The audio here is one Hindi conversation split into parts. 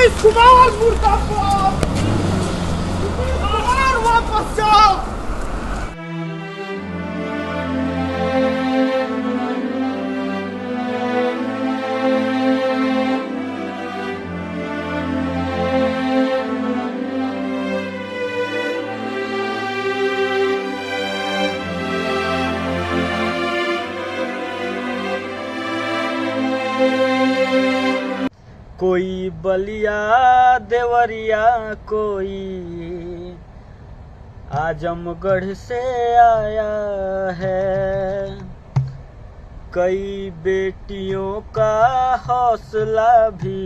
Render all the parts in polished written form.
नीतीश कुमार मुर्दाबाद, नीतीश कुमार वापस जाओ। कोई बलिया देवरिया, कोई आजमगढ़ से आया है। कई बेटियों का हौसला भी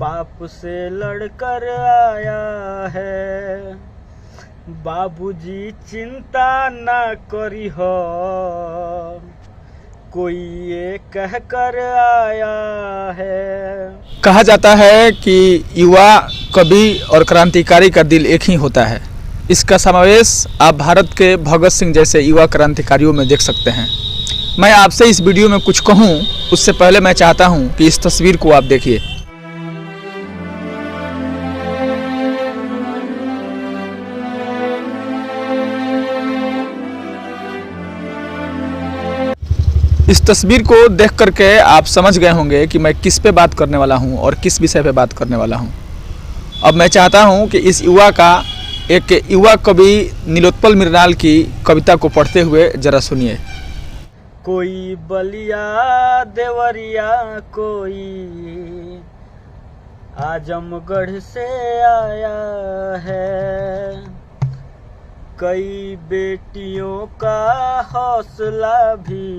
बाप से लड़कर आया है। बाबूजी चिंता ना करी हो, कोई ये कहकर आया है। कहा जाता है कि युवा कवि और क्रांतिकारी का दिल एक ही होता है। इसका समावेश आप भारत के भगत सिंह जैसे युवा क्रांतिकारियों में देख सकते हैं। मैं आपसे इस वीडियो में कुछ कहूँ उससे पहले मैं चाहता हूँ कि इस तस्वीर को आप देखिए। इस तस्वीर को देख करके आप समझ गए होंगे कि मैं किस पे बात करने वाला हूं और किस विषय पे बात करने वाला हूं। अब मैं चाहता हूं कि इस एक युवा कवि नीलोत्पल मृणाल की कविता को पढ़ते हुए जरा सुनिए। कोई बलिया देवरिया, कोई आजमगढ़ से आया है। कई बेटियों का हौसला भी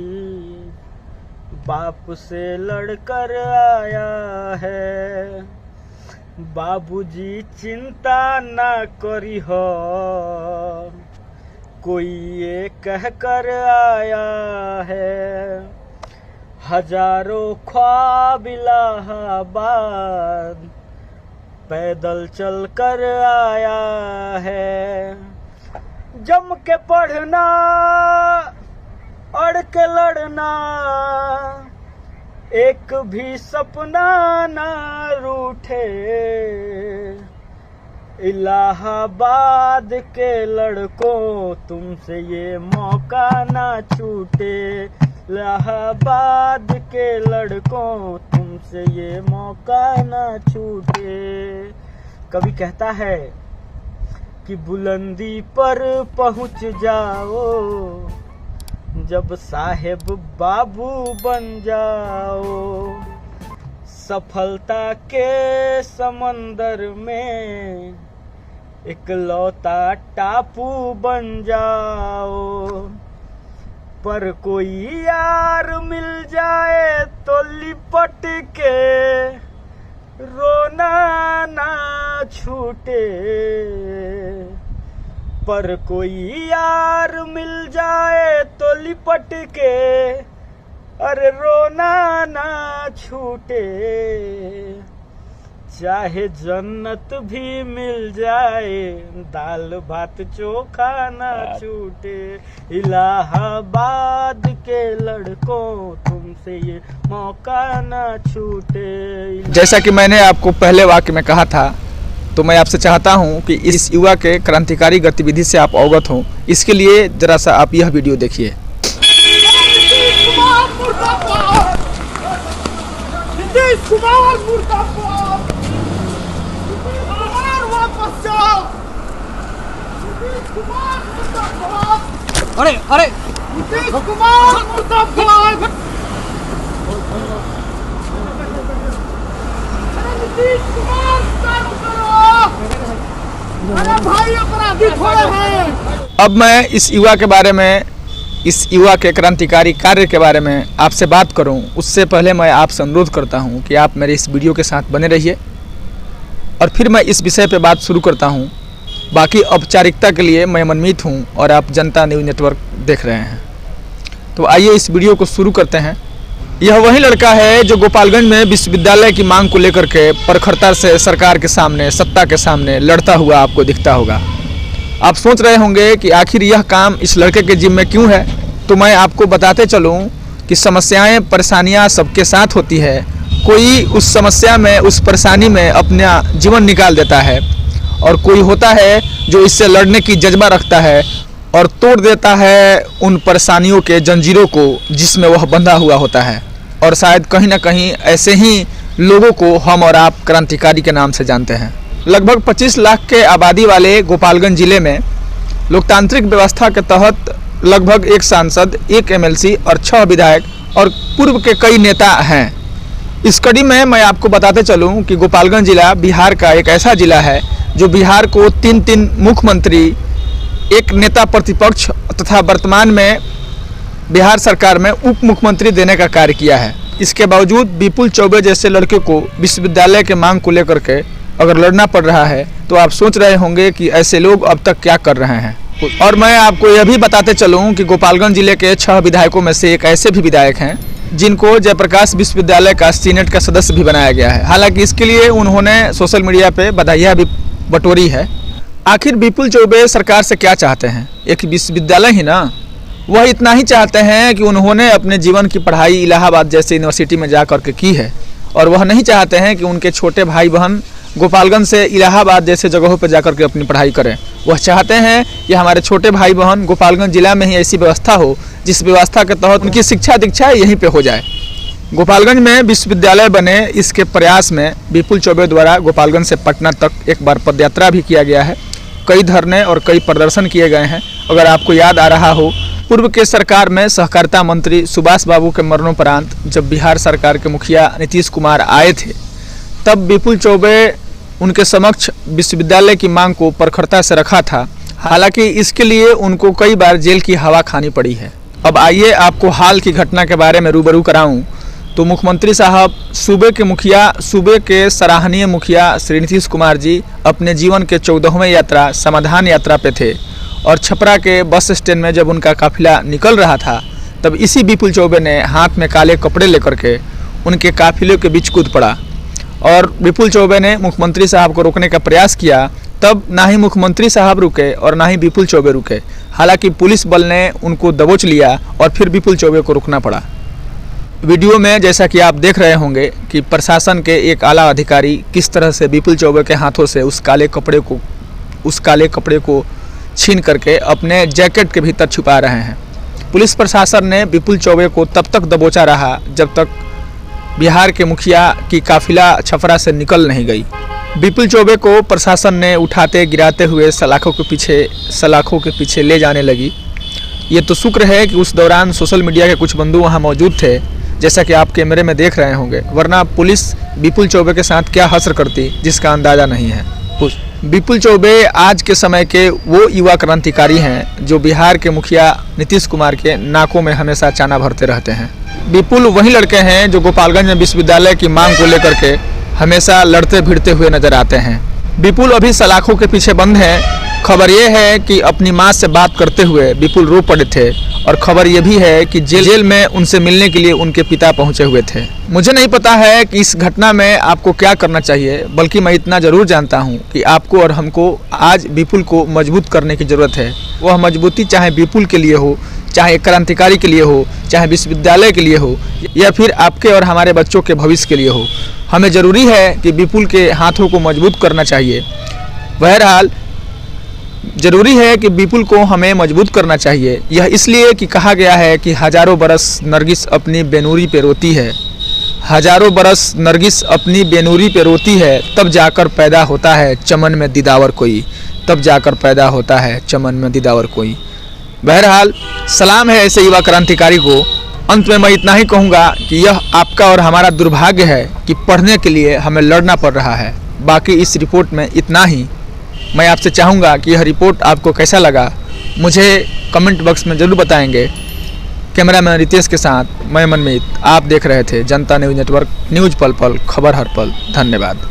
बाप से लड़कर आया है। बाबूजी चिंता ना करी हो, कोई ये कहकर आया है। हजारों ख्वाब इलाहाबाद पैदल चल कर आया है। जम के पढ़ना, अड़ के लड़ना, एक भी सपना ना रूठे। इलाहाबाद के लड़कों तुमसे ये मौका ना छूटे। इलाहाबाद के लड़कों तुमसे ये मौका ना छूटे। कवि कहता है कि बुलंदी पर पहुंच जाओ, जब साहेब बाबू बन जाओ। सफलता के समंदर में इकलौता टापू बन जाओ। पर कोई यार मिल जाए तो लिपट के रोना ना छूटे। पर कोई यार मिल जाए तो लिपट के, अरे रोना ना छूटे। चाहे जन्नत भी मिल जाए, दाल भात चोखा ना छूटे। इलाहाबाद के लड़कों तुमसे ये मौका ना छूटे। जैसा कि मैंने आपको पहले वाक्य में कहा था, तो मैं आपसे चाहता हूं कि इस युवा के क्रांतिकारी गतिविधि से आप अवगत हों। इसके लिए जरा सा आप यह वीडियो देखिए। नीतीश कुमार मुर्दाबाद, नीतीश कुमार मुर्दाबाद, नीतीश कुमार वापस जाओ। नीतीश कुमार मुर्दाबाद, अरे अरे नीतीश कुमार मुर्दाबाद, नीतीश कुमार चालू करो। अरे भाई अपराधी थोड़े हैं। अब मैं इस युवा के बारे में, इस युवा के क्रांतिकारी कार्य के बारे में आपसे बात करूं, उससे पहले मैं आपसे अनुरोध करता हूं कि आप मेरे इस वीडियो के साथ बने रहिए और फिर मैं इस विषय पे बात शुरू करता हूं। बाकी औपचारिकता के लिए मैं मनमीत हूं और आप जनता न्यूज़ नेटवर्क देख रहे हैं। तो आइए इस वीडियो को शुरू करते हैं। यह वही लड़का है जो गोपालगंज में विश्वविद्यालय की मांग को लेकर के प्रखरता से सरकार के सामने, सत्ता के सामने लड़ता हुआ आपको दिखता होगा। आप सोच रहे होंगे कि आखिर यह काम इस लड़के के जिम्मे क्यों है। तो मैं आपको बताते चलूं कि समस्याएं, परेशानियां सबके साथ होती है कोई उस समस्या में, उस परेशानी में अपना जीवन निकाल देता है, और कोई होता है जो इससे लड़ने की जज्बा रखता है और तोड़ देता है उन परेशानियों के जंजीरों को जिसमें वह बंधा हुआ होता है। और शायद कहीं ना कहीं ऐसे ही लोगों को हम और आप क्रांतिकारी के नाम से जानते हैं। लगभग 25 लाख के आबादी वाले गोपालगंज जिले में लोकतांत्रिक व्यवस्था के तहत लगभग 1 सांसद, 1 MLC और 6 विधायक और पूर्व के कई नेता हैं। इस कड़ी में मैं आपको बताते चलूं कि गोपालगंज जिला बिहार का एक ऐसा जिला है जो बिहार को 3 मुख्यमंत्री, 1 नेता प्रतिपक्ष तथा वर्तमान में बिहार सरकार में उप मुख्यमंत्री देने का कार्य किया है। इसके बावजूद विपुल चौबे जैसे लड़के को विश्वविद्यालय के मांग को लेकर के अगर लड़ना पड़ रहा है तो आप सोच रहे होंगे कि ऐसे लोग अब तक क्या कर रहे हैं। और मैं आपको यह भी बताते चलूं कि गोपालगंज जिले के 6 विधायकों में से एक ऐसे भी विधायक हैं जिनको जयप्रकाश विश्वविद्यालय का सीनेट का सदस्य भी बनाया गया है। हालांकि इसके लिए उन्होंने सोशल मीडिया पे बधाइयाँ भी बटोरी है। आखिर विपुल चौबे सरकार से क्या चाहते हैं? एक विश्वविद्यालय ही ना, वह इतना ही चाहते हैं कि उन्होंने अपने जीवन की पढ़ाई इलाहाबाद जैसे यूनिवर्सिटी में जा कर के की है, और वह नहीं चाहते हैं कि उनके छोटे भाई बहन गोपालगंज से इलाहाबाद जैसे जगहों पर जाकर के अपनी पढ़ाई करें। वह चाहते हैं कि हमारे छोटे भाई बहन गोपालगंज जिला में ही ऐसी व्यवस्था हो जिस व्यवस्था के तहत उनकी शिक्षा दीक्षा यहीं पे हो जाए। गोपालगंज में विश्वविद्यालय बने, इसके प्रयास में विपुल चौबे द्वारा गोपालगंज से पटना तक एक बार पदयात्रा भी किया गया है। कई धरने और कई प्रदर्शन किए गए हैं। अगर आपको याद आ रहा हो, पूर्व के सरकार में सहकारिता मंत्री सुभाष बाबू के मरणोपरांत जब बिहार सरकार के मुखिया नीतीश कुमार आए थे, तब विपुल चौबे उनके समक्ष विश्वविद्यालय की मांग को प्रखरता से रखा था। हालांकि इसके लिए उनको कई बार जेल की हवा खानी पड़ी है। अब आइए आपको हाल की घटना के बारे में रूबरू कराऊं। तो मुख्यमंत्री साहब, सूबे के मुखिया, सूबे के सराहनीय मुखिया श्री नीतीश कुमार जी अपने जीवन के 14वें यात्रा समाधान यात्रा पे थे, और छपरा के बस स्टैंड में जब उनका काफिला निकल रहा था तब इसी विपुल चौबे ने हाथ में काले कपड़े लेकर के उनके काफिले के बीच कूद पड़ा, और विपुल चौबे ने मुख्यमंत्री साहब को रोकने का प्रयास किया। तब ना ही मुख्यमंत्री साहब रुके और ना ही विपुल चौबे रुके। हालांकि पुलिस बल ने उनको दबोच लिया और फिर विपुल चौबे को रुकना पड़ा। वीडियो में जैसा कि आप देख रहे होंगे कि प्रशासन के एक आला अधिकारी किस तरह से विपुल चौबे के हाथों से उस काले कपड़े को छीन करके अपने जैकेट के भीतर छुपा रहे हैं। पुलिस प्रशासन ने विपुल चौबे को तब तक दबोचा रहा जब तक बिहार के मुखिया की काफिला छपरा से निकल नहीं गई। विपुल चौबे को प्रशासन ने उठाते गिराते हुए सलाखों के पीछे ले जाने लगी। ये तो शुक्र है कि उस दौरान सोशल मीडिया के कुछ बंधु वहाँ मौजूद थे, जैसा कि आप कैमरे में देख रहे होंगे, वरना पुलिस विपुल चौबे के साथ क्या हश्र करती जिसका अंदाज़ा नहीं है। विपुल चौबे आज के समय के वो युवा क्रांतिकारी हैं जो बिहार के मुखिया नीतीश कुमार के नाकों में हमेशा चाना भरते रहते हैं। विपुल वही लड़के हैं जो गोपालगंज में विश्वविद्यालय की मांग को लेकर के हमेशा लड़ते भिड़ते हुए नजर आते हैं। विपुल अभी सलाखों के पीछे बंद हैं। खबर ये है कि अपनी मां से बात करते हुए विपुल रो पड़े थे, और खबर ये भी है कि जेल में उनसे मिलने के लिए उनके पिता पहुंचे हुए थे। मुझे नहीं पता है कि इस घटना में आपको क्या करना चाहिए, बल्कि मैं इतना ज़रूर जानता हूं कि आपको और हमको आज विपुल को मजबूत करने की ज़रूरत है। वह मजबूती चाहे विपुल के लिए हो, चाहे क्रांतिकारी के लिए हो, चाहे विश्वविद्यालय के लिए हो, या फिर आपके और हमारे बच्चों के भविष्य के लिए हो। हमें ज़रूरी है कि विपुल के हाथों को मजबूत करना चाहिए। बहरहाल ज़रूरी है कि विपुल को हमें मजबूत करना चाहिए। यह इसलिए कि कहा गया है कि हजारों बरस नरगिस अपनी बेनूरी पे रोती है, हजारों बरस नरगिस अपनी बेनूरी पे रोती है, तब जाकर पैदा होता है चमन में दिदावर कोई, तब जाकर पैदा होता है चमन में दिदावर कोई। बहरहाल सलाम है ऐसे युवा क्रांतिकारी को। अंत में मैं इतना ही कहूँगा कि यह आपका और हमारा दुर्भाग्य है कि पढ़ने के लिए हमें लड़ना पड़ रहा है। बाकी इस रिपोर्ट में इतना ही। मैं आपसे चाहूँगा कि यह रिपोर्ट आपको कैसा लगा मुझे कमेंट बॉक्स में ज़रूर बताएंगे। कैमरामैन रितेश के साथ मैं मनमीत, आप देख रहे थे जनता न्यूज़ नेटवर्क, न्यूज़ पल पल, खबर हर पल। धन्यवाद।